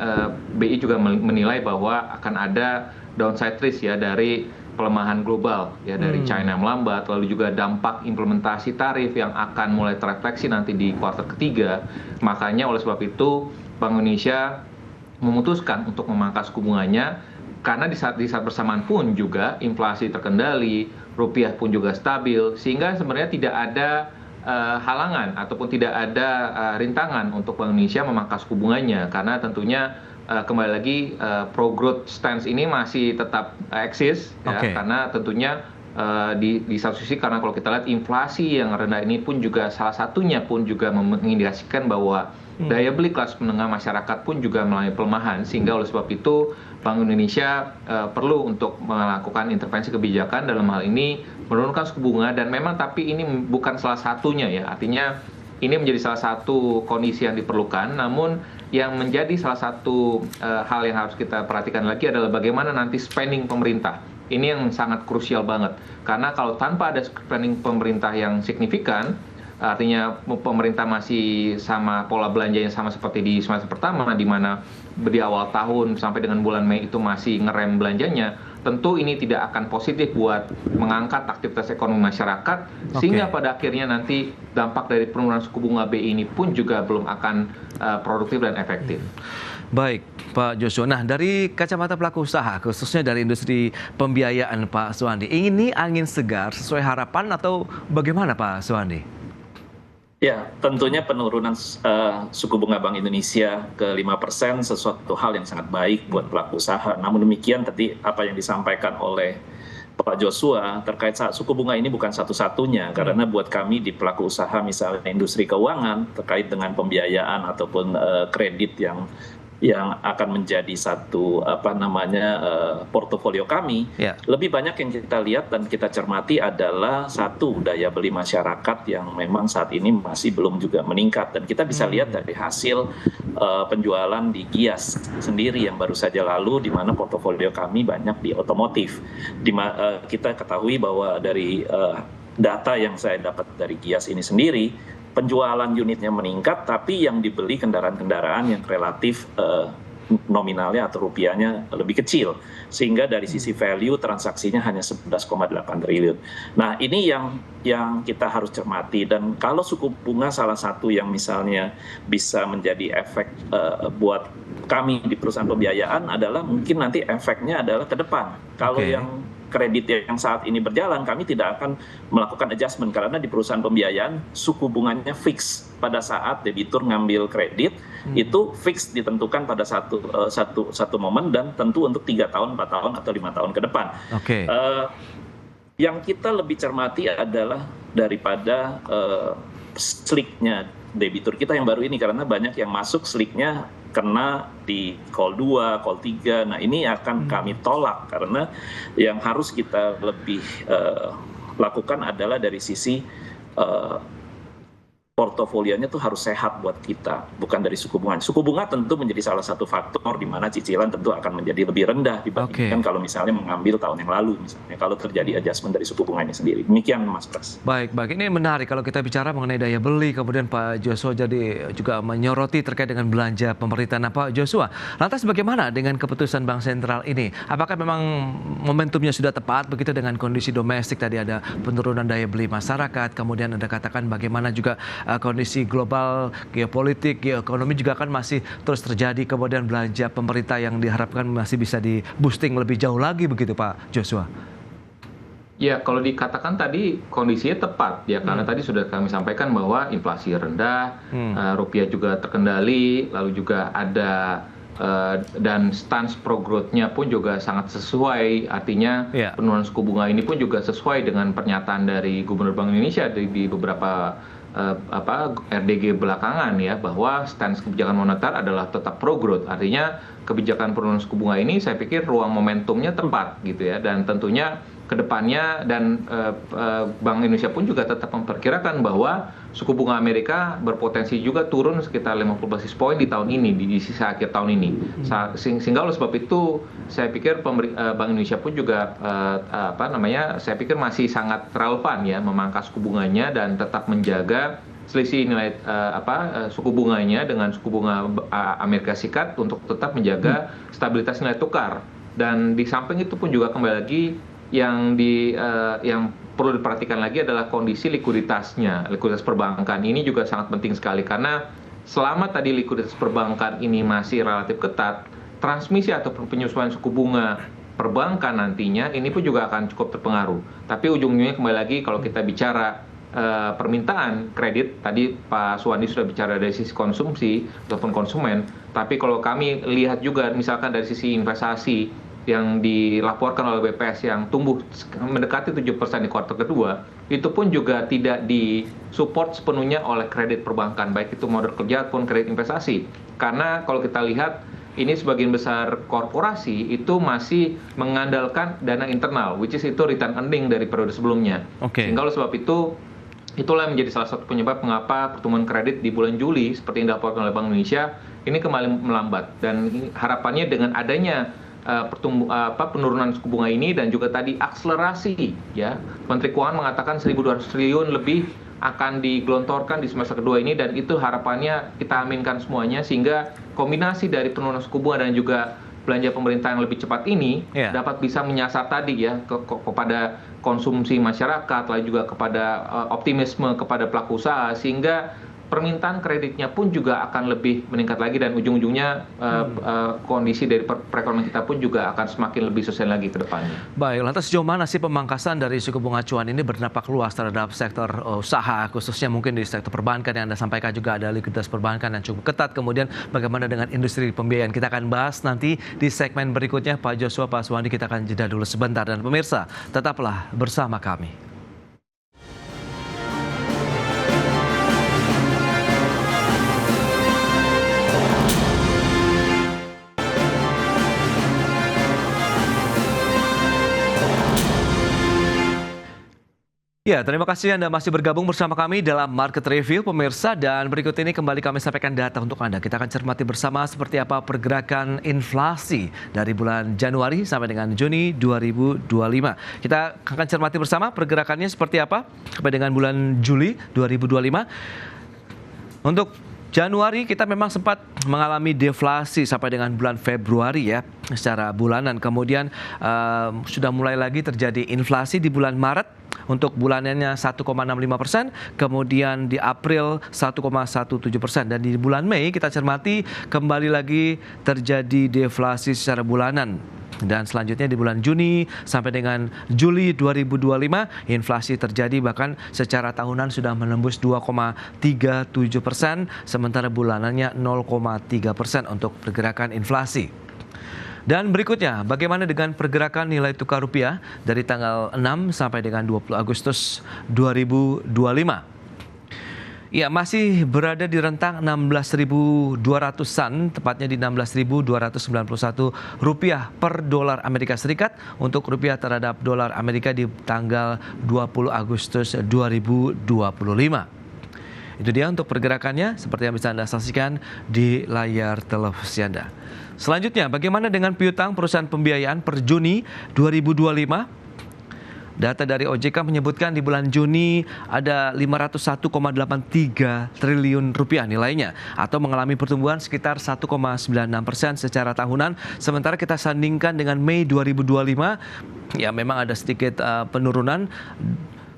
BI juga menilai bahwa akan ada downside risk ya dari pelemahan global ya dari China yang melambat, lalu juga dampak implementasi tarif yang akan mulai terefleksi nanti di kuartal ketiga. Makanya oleh sebab itu Bank Indonesia memutuskan untuk memangkas suku bunganya karena di saat bersamaan pun juga inflasi terkendali, rupiah pun juga stabil, sehingga sebenarnya tidak ada halangan ataupun tidak ada rintangan untuk Bank Indonesia memangkas suku bunganya, karena tentunya kembali lagi pro growth stance ini masih tetap eksis, ya, karena tentunya di satu sisi karena kalau kita lihat inflasi yang rendah ini pun juga salah satunya pun juga mengindikasikan bahwa daya beli kelas menengah masyarakat pun juga mengalami pelemahan, sehingga oleh sebab itu Bank Indonesia perlu untuk melakukan intervensi kebijakan, dalam hal ini menurunkan suku bunga, dan memang tapi ini bukan salah satunya ya, artinya ini menjadi salah satu kondisi yang diperlukan, namun yang menjadi salah satu hal yang harus kita perhatikan lagi adalah bagaimana nanti spending pemerintah. Ini yang sangat krusial banget, karena kalau tanpa ada spending pemerintah yang signifikan, artinya pemerintah masih sama pola belanjanya sama seperti di semester pertama, di mana di awal tahun sampai dengan bulan Mei itu masih ngerem belanjanya, tentu ini tidak akan positif buat mengangkat aktivitas ekonomi masyarakat, sehingga pada akhirnya nanti dampak dari penurunan suku bunga BI ini pun juga belum akan produktif dan efektif. Baik, Pak Joshua. Nah, dari kacamata pelaku usaha, khususnya dari industri pembiayaan, Pak Suhandi, ini angin segar sesuai harapan atau bagaimana, Pak Suhandi? Ya, tentunya penurunan suku bunga Bank Indonesia ke 5% sesuatu hal yang sangat baik buat pelaku usaha. Namun demikian, tadi apa yang disampaikan oleh Pak Joshua terkait suku bunga ini bukan satu-satunya, karena buat kami di pelaku usaha, misalnya industri keuangan, terkait dengan pembiayaan ataupun kredit yang akan menjadi satu portofolio kami, lebih banyak yang kita lihat dan kita cermati adalah satu, daya beli masyarakat yang memang saat ini masih belum juga meningkat, dan kita bisa lihat dari hasil penjualan di Gias sendiri yang baru saja lalu, di mana portofolio kami banyak di otomotif. Kita ketahui bahwa dari data yang saya dapat dari Gias ini sendiri, penjualan unitnya meningkat, tapi yang dibeli kendaraan-kendaraan yang relatif nominalnya atau rupiahnya lebih kecil, sehingga dari sisi value transaksinya hanya 11,8 triliun. Nah, ini yang kita harus cermati, dan kalau suku bunga salah satu yang misalnya bisa menjadi efek buat kami di perusahaan pembiayaan adalah mungkin nanti efeknya adalah ke depan. Kalau yang kredit yang saat ini berjalan, kami tidak akan melakukan adjustment, karena di perusahaan pembiayaan suku bunganya fix pada saat debitur ngambil kredit, itu fix ditentukan pada satu momen, dan tentu untuk 3 tahun, 4 tahun, atau 5 tahun ke depan. Yang kita lebih cermati adalah daripada slicknya debitur kita yang baru ini, karena banyak yang masuk slicknya kena di call 2, call 3. Nah, ini akan kami tolak, karena yang harus kita lebih lakukan adalah dari sisi portofolionya tuh harus sehat buat kita, bukan dari suku bunga. Suku bunga tentu menjadi salah satu faktor di mana cicilan tentu akan menjadi lebih rendah dibandingkan kalau misalnya mengambil tahun yang lalu, misalnya kalau terjadi adjustment dari suku bunga ini sendiri. Demikian, Mas Pras. Baik, ini menarik kalau kita bicara mengenai daya beli, kemudian Pak Joshua jadi juga menyoroti terkait dengan belanja pemerintah. Nah, Pak Joshua, lantas bagaimana dengan keputusan Bank Sentral ini? Apakah memang momentumnya sudah tepat begitu dengan kondisi domestik, tadi ada penurunan daya beli masyarakat, kemudian Anda katakan bagaimana juga kondisi global, geopolitik, geoekonomi juga kan masih terus terjadi, kemudian belanja pemerintah yang diharapkan masih bisa di boosting lebih jauh lagi begitu, Pak Joshua? Ya, kalau dikatakan tadi kondisinya tepat ya, karena tadi sudah kami sampaikan bahwa inflasi rendah, rupiah juga terkendali, lalu juga ada dan stance pro growth-nya pun juga sangat sesuai, artinya penurunan suku bunga ini pun juga sesuai dengan pernyataan dari Gubernur Bank Indonesia di beberapa RDG belakangan ya, bahwa stance kebijakan moneter adalah tetap pro growth, artinya kebijakan penurunan suku bunga ini saya pikir ruang momentumnya tepat gitu ya, dan tentunya kedepannya dan Bank Indonesia pun juga tetap memperkirakan bahwa suku bunga Amerika berpotensi juga turun sekitar 50 basis point di tahun ini, di sisa akhir tahun ini. Sehingga oleh sebab itu saya pikir Bank Indonesia pun juga saya pikir masih sangat relevan ya memangkas suku bunganya dan tetap menjaga selisih nilai suku bunganya dengan suku bunga Amerika Serikat untuk tetap menjaga stabilitas nilai tukar. Dan di samping itu pun juga kembali lagi yang perlu diperhatikan lagi adalah kondisi likuiditasnya. Likuiditas perbankan ini juga sangat penting sekali, karena selama tadi likuiditas perbankan ini masih relatif ketat, transmisi ataupun penyesuaian suku bunga perbankan nantinya ini pun juga akan cukup terpengaruh. Tapi ujung-ujungnya kembali lagi kalau kita bicara permintaan kredit, tadi Pak Suwandi sudah bicara dari sisi konsumsi ataupun konsumen, tapi kalau kami lihat juga misalkan dari sisi investasi yang dilaporkan oleh BPS yang tumbuh mendekati 7% di kuartal kedua, itu pun juga tidak disupport sepenuhnya oleh kredit perbankan, baik itu modal kerja ataupun kredit investasi. Karena kalau kita lihat, ini sebagian besar korporasi itu masih mengandalkan dana internal, which is itu return earning dari periode sebelumnya. Sehingga oleh sebab itu, itulah yang menjadi salah satu penyebab mengapa pertumbuhan kredit di bulan Juli, seperti yang dilaporkan oleh Bank Indonesia, ini kembali melambat. Dan harapannya dengan adanya penurunan suku bunga ini dan juga tadi akselerasi, ya, Menteri Keuangan mengatakan 1.200 triliun lebih akan digelontorkan di semester kedua ini, dan itu harapannya kita aminkan semuanya, sehingga kombinasi dari penurunan suku bunga dan juga belanja pemerintah yang lebih cepat ini dapat bisa menyasar tadi ya kepada konsumsi masyarakat, lalu juga kepada optimisme kepada pelaku usaha, sehingga permintaan kreditnya pun juga akan lebih meningkat lagi, dan ujung-ujungnya kondisi dari perekonomian kita pun juga akan semakin lebih sustain lagi ke depannya. Baik, lantas sejauh mana sih pemangkasan dari suku bunga acuan ini berdampak luas terhadap sektor usaha, khususnya mungkin di sektor perbankan yang Anda sampaikan juga ada likuiditas perbankan yang cukup ketat, kemudian bagaimana dengan industri pembiayaan? Kita akan bahas nanti di segmen berikutnya. Pak Joshua, Pak Suwandi, kita akan jeda dulu sebentar, dan pemirsa tetaplah bersama kami. Ya, terima kasih Anda masih bergabung bersama kami dalam Market Review, pemirsa. Dan berikut ini kembali kami sampaikan data untuk Anda. Kita akan cermati bersama seperti apa pergerakan inflasi dari bulan Januari sampai dengan Juni 2025. Kita akan cermati bersama pergerakannya seperti apa sampai dengan bulan Juli 2025. Untuk Januari kita memang sempat mengalami deflasi sampai dengan bulan Februari ya secara bulanan. Kemudian sudah mulai lagi terjadi inflasi di bulan Maret. Untuk bulanannya 1,65%, kemudian di April 1,17%, dan di bulan Mei kita cermati kembali lagi terjadi deflasi secara bulanan. Dan selanjutnya di bulan Juni sampai dengan Juli 2025 inflasi terjadi bahkan secara tahunan sudah menembus 2,37%, sementara bulanannya 0,3% untuk pergerakan inflasi. Dan berikutnya, bagaimana dengan pergerakan nilai tukar rupiah dari tanggal 6 sampai dengan 20 Agustus 2025? Ya, masih berada di rentang 16.200-an, tepatnya di 16.291 rupiah per dolar Amerika Serikat untuk rupiah terhadap dolar Amerika di tanggal 20 Agustus 2025. Itu dia untuk pergerakannya, seperti yang bisa Anda saksikan di layar televisi Anda. Selanjutnya, bagaimana dengan piutang perusahaan pembiayaan per Juni 2025? Data dari OJK menyebutkan di bulan Juni ada 501,83 triliun rupiah nilainya, atau mengalami pertumbuhan sekitar 1,96% secara tahunan. Sementara kita sandingkan dengan Mei 2025, ya memang ada sedikit penurunan.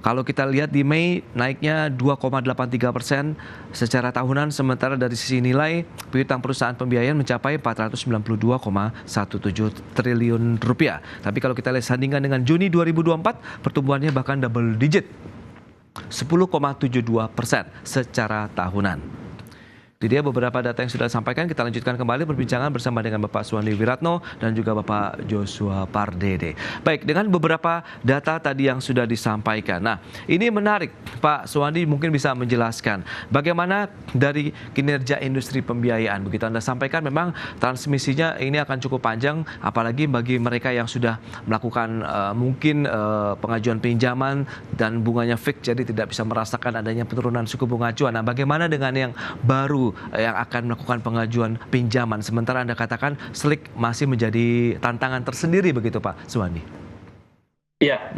Kalau kita lihat di Mei naiknya 2,83% secara tahunan, sementara dari sisi nilai piutang perusahaan pembiayaan mencapai 492,17 triliun rupiah. Tapi kalau kita lihat sandingkan dengan Juni 2024, pertumbuhannya bahkan double digit, 10,72% secara tahunan. Jadi dia beberapa data yang sudah disampaikan. Kita lanjutkan kembali perbincangan bersama dengan Bapak Suwandi Wiratno dan juga Bapak Joshua Pardede. Baik, dengan beberapa data tadi yang sudah disampaikan. Nah, ini menarik, Pak Suwandi mungkin bisa menjelaskan bagaimana dari kinerja industri pembiayaan. Begitu Anda sampaikan, memang transmisinya ini akan cukup panjang, apalagi bagi mereka yang sudah melakukan mungkin pengajuan pinjaman dan bunganya fix, jadi tidak bisa merasakan adanya penurunan suku bunga acuan. Nah, bagaimana dengan yang baru yang akan melakukan pengajuan pinjaman, sementara Anda katakan SLIK masih menjadi tantangan tersendiri, begitu Pak Suwandi? Iya,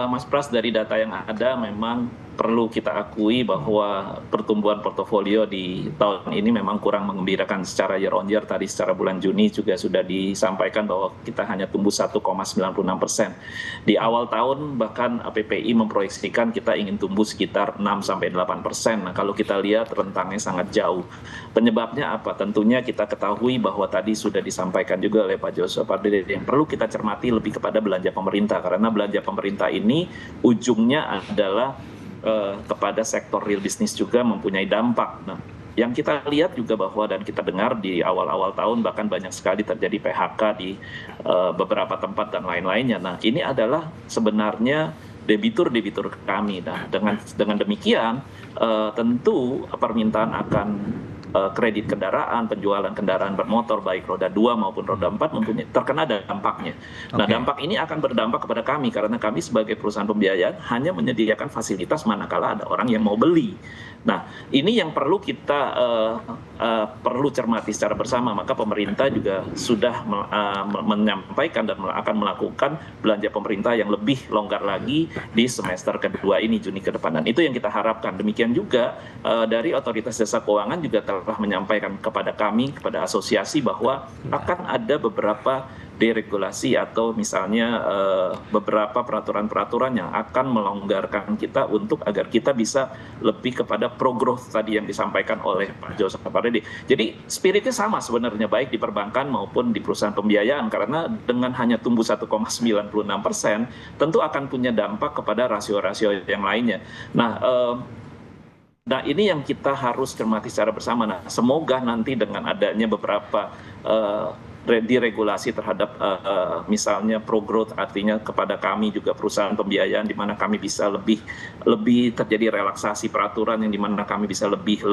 Mas Pras, dari data yang ada memang perlu kita akui bahwa pertumbuhan portofolio di tahun ini memang kurang menggembirakan secara year on year. Tadi secara bulan Juni juga sudah disampaikan bahwa kita hanya tumbuh 1,96%. Di awal tahun bahkan APPI memproyeksikan kita ingin tumbuh sekitar 6-8%. Nah, kalau kita lihat rentangnya sangat jauh. Penyebabnya apa? Tentunya kita ketahui bahwa tadi sudah disampaikan juga oleh Pak Joshua Pardede, yang perlu kita cermati lebih kepada belanja pemerintah, karena belanja pemerintah ini ujungnya adalah kepada sektor real business juga mempunyai dampak. Nah, yang kita lihat juga bahwa dan kita dengar di awal-awal tahun bahkan banyak sekali terjadi PHK di beberapa tempat dan lain-lainnya. Nah, ini adalah sebenarnya debitur kami. Nah, dengan demikian tentu permintaan akan kredit kendaraan, penjualan kendaraan bermotor baik roda 2 maupun roda 4 mempunyai terkena dampaknya. Nah, dampak ini akan berdampak kepada kami karena kami sebagai perusahaan pembiayaan hanya menyediakan fasilitas manakala ada orang yang mau beli. Nah, ini yang perlu kita perlu cermati secara bersama. Maka pemerintah juga sudah menyampaikan dan akan melakukan belanja pemerintah yang lebih longgar lagi di semester kedua ini, Juni ke depan. Dan itu yang kita harapkan. Demikian juga dari Otoritas Jasa Keuangan juga telah menyampaikan kepada kami, kepada asosiasi, bahwa akan ada beberapa deregulasi atau misalnya beberapa peraturan-peraturan yang akan melonggarkan kita untuk agar kita bisa lebih kepada pro-growth tadi yang disampaikan oleh Pak Joshua Pardede. Jadi spiritnya sama sebenarnya baik di perbankan maupun di perusahaan pembiayaan, karena dengan hanya tumbuh 1,96% tentu akan punya dampak kepada rasio-rasio yang lainnya. Nah, ini yang kita harus cermati secara bersama. Nah, semoga nanti dengan adanya beberapa diregulasi terhadap misalnya pro-growth, artinya kepada kami juga perusahaan pembiayaan di mana kami bisa lebih terjadi relaksasi peraturan yang di mana kami bisa lebih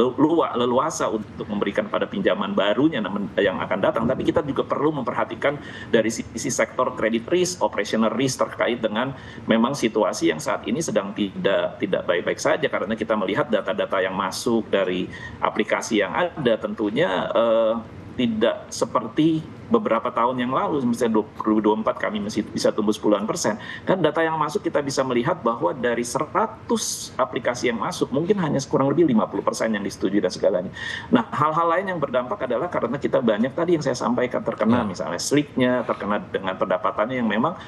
leluasa untuk memberikan pada pinjaman barunya yang akan datang. Tapi kita juga perlu memperhatikan dari sisi sektor credit risk, operational risk terkait dengan memang situasi yang saat ini sedang tidak baik-baik saja, karena kita melihat data-data yang masuk dari aplikasi yang ada tentunya tidak seperti beberapa tahun yang lalu, misalnya 2024 kami masih bisa tumbuh 10%. Kan data yang masuk kita bisa melihat bahwa dari 100 aplikasi yang masuk, mungkin hanya kurang lebih 50% yang disetujui dan segalanya. Nah, hal-hal lain yang berdampak adalah karena kita banyak tadi yang saya sampaikan terkena misalnya sliknya, terkena dengan pendapatannya yang memang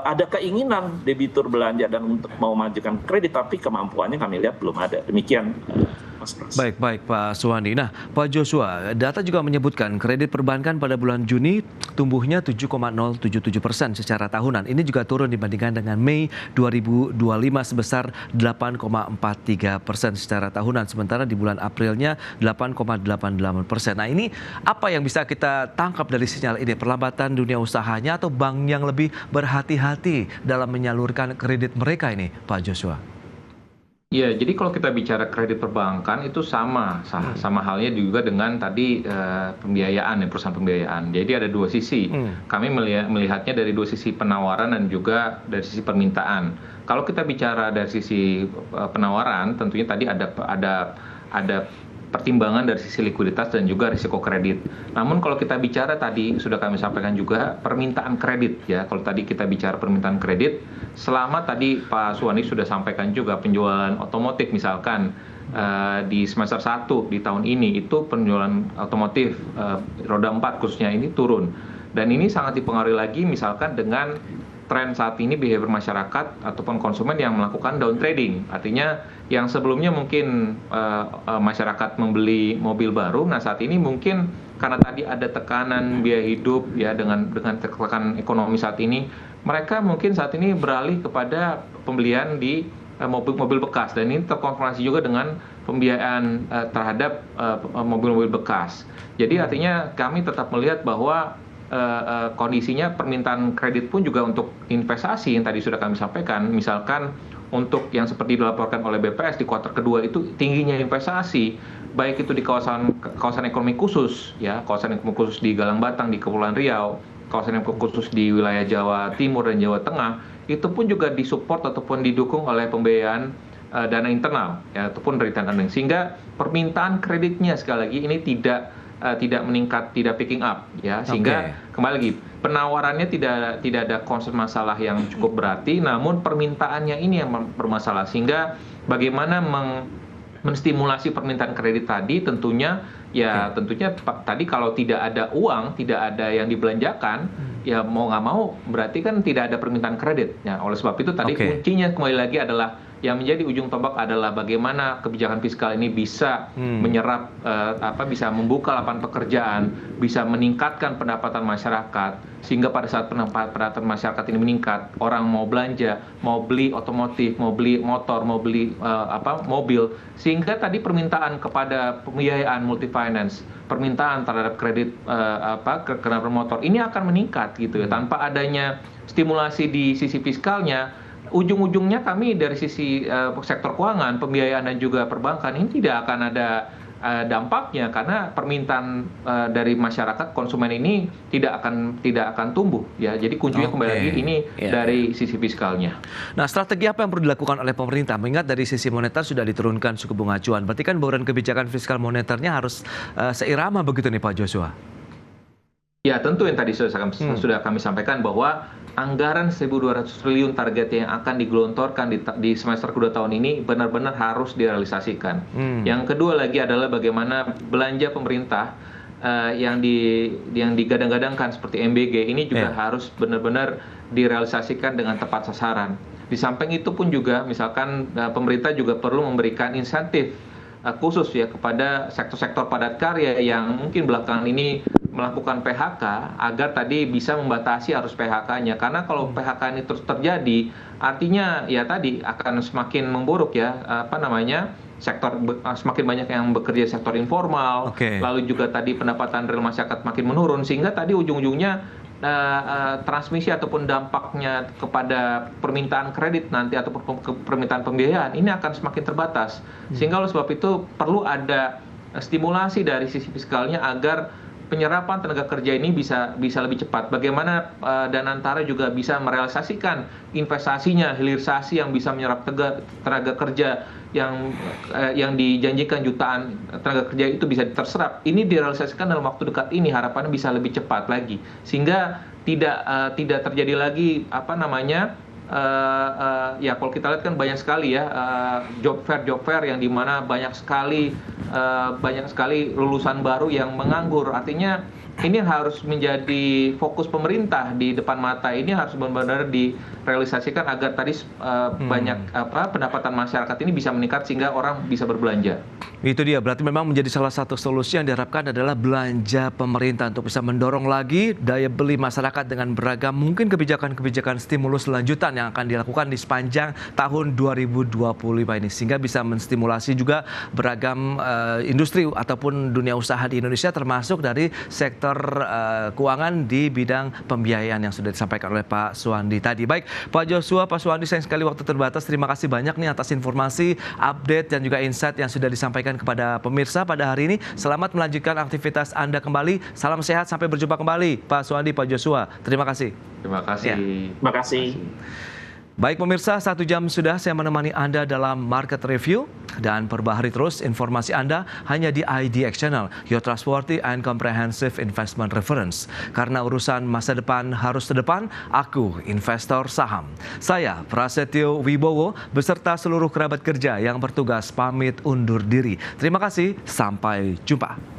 ada keinginan debitur belanja dan untuk mau majukan kredit, tapi kemampuannya kami lihat belum ada. Demikian. Baik Pak Suwandi. Nah, Pak Joshua, data juga menyebutkan kredit perbankan pada bulan Juni tumbuhnya 7,077% secara tahunan. Ini juga turun dibandingkan dengan Mei 2025 sebesar 8,43% secara tahunan. Sementara di bulan Aprilnya 8,88%. Nah, ini apa yang bisa kita tangkap dari sinyal ini? Perlambatan dunia usahanya atau bank yang lebih berhati-hati dalam menyalurkan kredit mereka ini, Pak Joshua? Ya, jadi kalau kita bicara kredit perbankan itu sama halnya juga dengan tadi pembiayaan, perusahaan pembiayaan. Jadi ada dua sisi. Kami melihatnya dari dua sisi penawaran dan juga dari sisi permintaan. Kalau kita bicara dari sisi penawaran, tentunya tadi ada pertimbangan dari sisi likuiditas dan juga risiko kredit. Namun kalau kita bicara tadi sudah kami sampaikan juga permintaan kredit ya. Kalau tadi kita bicara permintaan kredit, selama tadi Pak Suwandi sudah sampaikan juga penjualan otomotif misalkan di semester 1 di tahun ini itu penjualan otomotif roda 4 khususnya ini turun. Dan ini sangat dipengaruhi lagi misalkan dengan tren saat ini behavior masyarakat ataupun konsumen yang melakukan down trading. Artinya yang sebelumnya mungkin masyarakat membeli mobil baru, nah saat ini mungkin karena tadi ada tekanan biaya hidup ya dengan tekanan ekonomi saat ini, mereka mungkin saat ini beralih kepada pembelian di mobil bekas, dan ini terkonfrontasi juga dengan pembiayaan terhadap mobil-mobil bekas. Jadi artinya kami tetap melihat bahwa kondisinya permintaan kredit pun juga untuk investasi yang tadi sudah kami sampaikan, misalkan untuk yang seperti dilaporkan oleh BPS di kuartal kedua itu tingginya investasi, baik itu di kawasan ekonomi khusus ya, kawasan ekonomi khusus di Galang Batang, di Kepulauan Riau, kawasan ekonomi khusus di wilayah Jawa Timur dan Jawa Tengah, itu pun juga disupport ataupun didukung oleh pembiayaan dana internal ya, ataupun return earning, sehingga permintaan kreditnya sekali lagi ini tidak tidak meningkat, tidak picking up ya, sehingga kembali lagi penawarannya tidak ada concern masalah yang cukup berarti, namun permintaannya ini yang bermasalah, sehingga bagaimana menstimulasi permintaan kredit tadi tentunya tadi kalau tidak ada uang, tidak ada yang dibelanjakan, ya mau nggak mau berarti kan tidak ada permintaan kredit. Ya, oleh sebab itu tadi kuncinya kembali lagi adalah yang menjadi ujung tombak adalah bagaimana kebijakan fiskal ini bisa menyerap bisa membuka lapangan pekerjaan, bisa meningkatkan pendapatan masyarakat, sehingga pada saat pendapatan masyarakat ini meningkat, orang mau belanja, mau beli otomotif, mau beli motor, mau beli mobil, sehingga tadi permintaan kepada pembiayaan multifinance, permintaan terhadap kredit kendaraan bermotor ini akan meningkat gitu ya. Tanpa adanya stimulasi di sisi fiskalnya, ujung-ujungnya kami dari sisi sektor keuangan, pembiayaan dan juga perbankan ini tidak akan ada dampaknya, karena permintaan dari masyarakat konsumen ini tidak akan tumbuh ya. Jadi kuncinya kembali lagi ini dari sisi fiskalnya. Nah, strategi apa yang perlu dilakukan oleh pemerintah? Mengingat dari sisi moneter sudah diturunkan suku bunga acuan, berarti kan bauran kebijakan fiskal moneternya harus seirama begitu nih Pak Joshua? Ya, tentu yang tadi sudah kami sampaikan bahwa anggaran 1.200 triliun target yang akan digelontorkan di semester kedua tahun ini benar-benar harus direalisasikan. Yang kedua lagi adalah bagaimana belanja pemerintah yang digadang-gadangkan seperti MBG ini juga harus benar-benar direalisasikan dengan tepat sasaran. Di samping itu pun juga misalkan pemerintah juga perlu memberikan insentif khusus ya kepada sektor-sektor padat karya yang mungkin belakangan ini melakukan PHK, agar tadi bisa membatasi arus PHK-nya. Karena kalau PHK ini terus terjadi, artinya ya tadi akan semakin memburuk ya, sektor semakin banyak yang bekerja sektor informal, lalu juga tadi pendapatan real masyarakat makin menurun, sehingga tadi ujung-ujungnya transmisi ataupun dampaknya kepada permintaan kredit nanti ataupun permintaan pembiayaan ini akan semakin terbatas. Sehingga oleh sebab itu perlu ada stimulasi dari sisi fiskalnya agar penyerapan tenaga kerja ini bisa lebih cepat. Bagaimana Danantara juga bisa merealisasikan investasinya, hilirisasi yang bisa menyerap tenaga kerja yang dijanjikan jutaan tenaga kerja itu bisa terserap. Ini direalisasikan dalam waktu dekat ini, harapannya bisa lebih cepat lagi, sehingga tidak terjadi lagi ya kalau kita lihat kan banyak sekali ya job fair yang dimana banyak sekali lulusan baru yang menganggur. Artinya ini harus menjadi fokus pemerintah di depan mata, ini harus benar-benar direalisasikan agar tadi banyak pendapatan masyarakat ini bisa meningkat sehingga orang bisa berbelanja. Itu dia, berarti memang menjadi salah satu solusi yang diharapkan adalah belanja pemerintah untuk bisa mendorong lagi daya beli masyarakat dengan beragam mungkin kebijakan-kebijakan stimulus lanjutan yang akan dilakukan di sepanjang tahun 2025 ini, sehingga bisa menstimulasi juga beragam industri ataupun dunia usaha di Indonesia, termasuk dari sektor keuangan di bidang pembiayaan yang sudah disampaikan oleh Pak Suwandi tadi. Baik, Pak Joshua, Pak Suwandi, sayang sekali waktu terbatas. Terima kasih banyak nih atas informasi, update dan juga insight yang sudah disampaikan kepada pemirsa pada hari ini. Selamat melanjutkan aktivitas Anda kembali. Salam sehat, sampai berjumpa kembali Pak Suwandi, Pak Joshua. Terima kasih. Terima kasih. Ya. Terima kasih. Baik pemirsa, 1 jam sudah saya menemani Anda dalam Market Review, dan perbaharui terus informasi Anda hanya di IDX Channel, your trustworthy and comprehensive investment reference. Karena urusan masa depan harus terdepan, aku investor saham. Saya Prasetyo Wibowo beserta seluruh kerabat kerja yang bertugas pamit undur diri. Terima kasih, sampai jumpa.